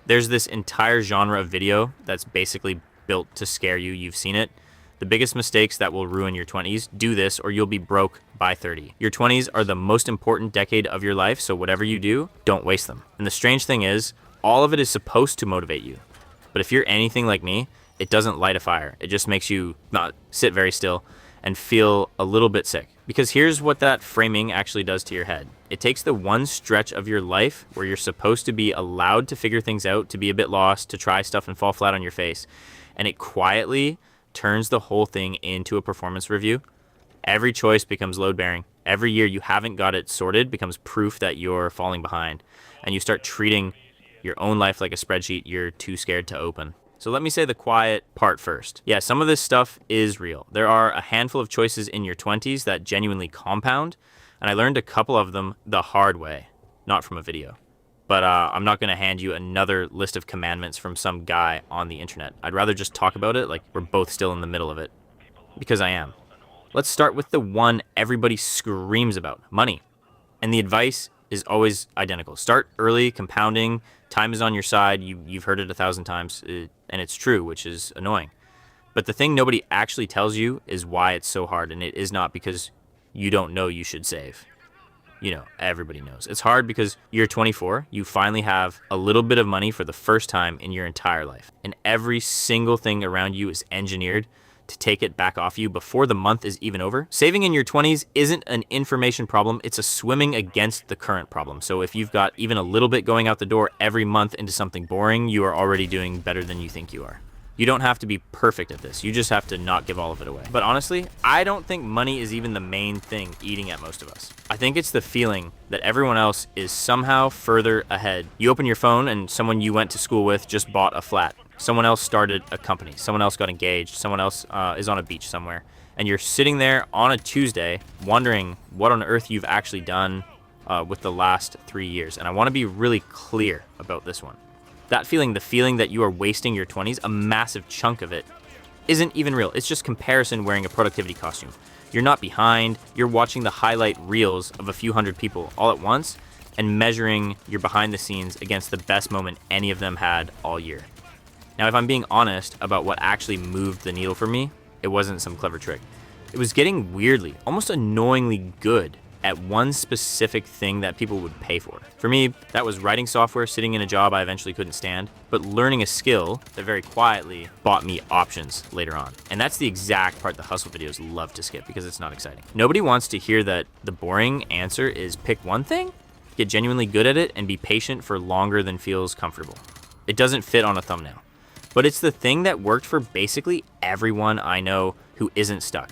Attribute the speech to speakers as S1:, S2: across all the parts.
S1: There's this entire genre of video that's basically built to scare you. You've seen it. The biggest mistakes that will ruin your 20s, do this or you'll be broke by 30. Your 20s are the most important decade of your life, so whatever you do, don't waste them. And the strange thing is, all of it is supposed to motivate you. But if you're anything like me, it doesn't light a fire. It just makes you not sit very still and feel a little bit sick. Because here's what that framing actually does to your head. It takes the one stretch of your life where you're supposed to be allowed to figure things out, to be a bit lost, to try stuff and fall flat on your face, and it quietly turns the whole thing into a performance review. Every choice becomes load bearing. Every year you haven't got it sorted becomes proof that you're falling behind, and you start treating your own life like a spreadsheet you're too scared to open. So let me say the quiet part first. Yeah, some of this stuff is real. There are a handful of choices in your 20s that genuinely compound, and I learned a couple of them the hard way, not from a video. But I'm not going to hand you another list of commandments from some guy on the internet. I'd rather just talk about it like we're both still in the middle of it. Because I am. Let's start with the one everybody screams about, money. And the advice is always identical. Start early, compounding, time is on your side. You've heard it 1,000 times, and it's true, which is annoying. But the thing nobody actually tells you is why it's so hard, and it is not because you don't know you should save. You know, everybody knows. It's hard because you're 24, you finally have a little bit of money for the first time in your entire life. And every single thing around you is engineered to take it back off you before the month is even over. Saving in your 20s isn't an information problem, it's a swimming against the current problem. So if you've got even a little bit going out the door every month into something boring, you are already doing better than you think you are. You don't have to be perfect at this. You just have to not give all of it away. But honestly, I don't think money is even the main thing eating at most of us. I think it's the feeling that everyone else is somehow further ahead. You open your phone and someone you went to school with just bought a flat. Someone else started a company. Someone else got engaged. Someone else is on a beach somewhere. And you're sitting there on a Tuesday wondering what on earth you've actually done with the last 3 years. And I want to be really clear about this one. That feeling, the feeling that you are wasting your 20s, a massive chunk of it, isn't even real. It's just comparison wearing a productivity costume. You're not behind. You're watching the highlight reels of a few hundred people all at once and measuring your behind the scenes against the best moment any of them had all year. Now, if I'm being honest about what actually moved the needle for me, it wasn't some clever trick. It was getting weirdly, almost annoyingly good at one specific thing that people would pay for. For me, that was writing software, sitting in a job I eventually couldn't stand, but learning a skill that very quietly bought me options later on. And that's the exact part the hustle videos love to skip because it's not exciting. Nobody wants to hear that the boring answer is pick one thing, get genuinely good at it, and be patient for longer than feels comfortable. It doesn't fit on a thumbnail. But it's the thing that worked for basically everyone I know who isn't stuck.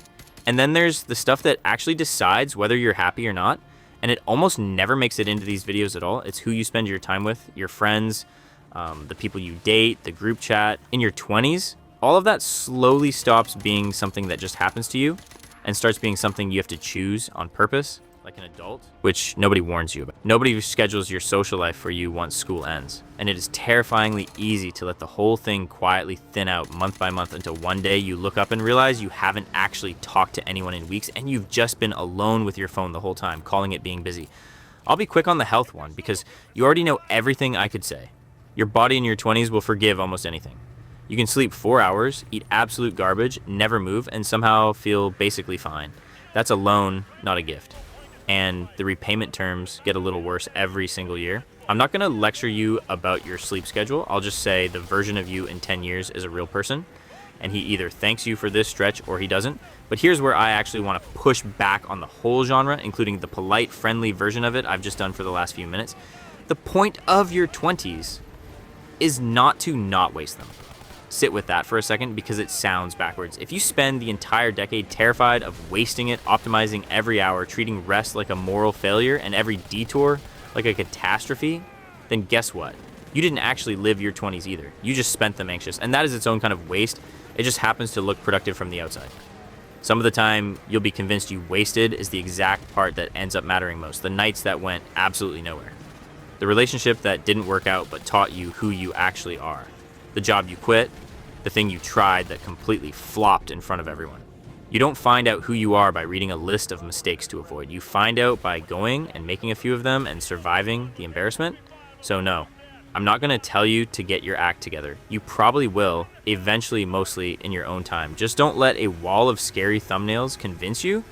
S1: And then there's the stuff that actually decides whether you're happy or not, and it almost never makes it into these videos at all. It's who you spend your time with, your friends, the people you date, the group chat. In your 20s, all of that slowly stops being something that just happens to you and starts being something you have to choose on purpose, like an adult, which nobody warns you about. Nobody schedules your social life for you once school ends. And it is terrifyingly easy to let the whole thing quietly thin out month by month until one day you look up and realize you haven't actually talked to anyone in weeks and you've just been alone with your phone the whole time, calling it being busy. I'll be quick on the health one because you already know everything I could say. Your body in your 20s will forgive almost anything. You can sleep 4 hours, eat absolute garbage, never move, and somehow feel basically fine. That's a loan, not a gift. And the repayment terms get a little worse every single year. I'm not going to lecture you about your sleep schedule. I'll just say the version of you in 10 years is a real person, and he either thanks you for this stretch or he doesn't. But here's where I actually want to push back on the whole genre, including the polite, friendly version of it I've just done for the last few minutes. The point of your 20s is not to not waste them. Sit with that for a second because it sounds backwards. If you spend the entire decade terrified of wasting it, optimizing every hour, treating rest like a moral failure, and every detour like a catastrophe, then guess what? You didn't actually live your 20s either. You just spent them anxious, and that is its own kind of waste. It just happens to look productive from the outside. Some of the time, you'll be convinced you wasted is the exact part that ends up mattering most, the nights that went absolutely nowhere. The relationship that didn't work out but taught you who you actually are. The job you quit, the thing you tried that completely flopped in front of everyone. You don't find out who you are by reading a list of mistakes to avoid. You find out by going and making a few of them and surviving the embarrassment. So no, I'm not going to tell you to get your act together. You probably will, eventually, mostly in your own time. Just don't let a wall of scary thumbnails convince you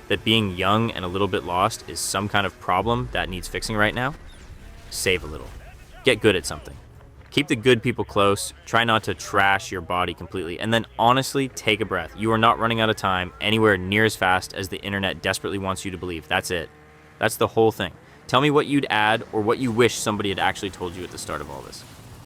S1: that being young and a little bit lost is some kind of problem that needs fixing right now. Save a little. Get good at something. Keep the good people close. Try not to trash your body completely. And then honestly, take a breath. You are not running out of time anywhere near as fast as the internet desperately wants you to believe. That's it. That's the whole thing. Tell me what you'd add or what you wish somebody had actually told you at the start of all this.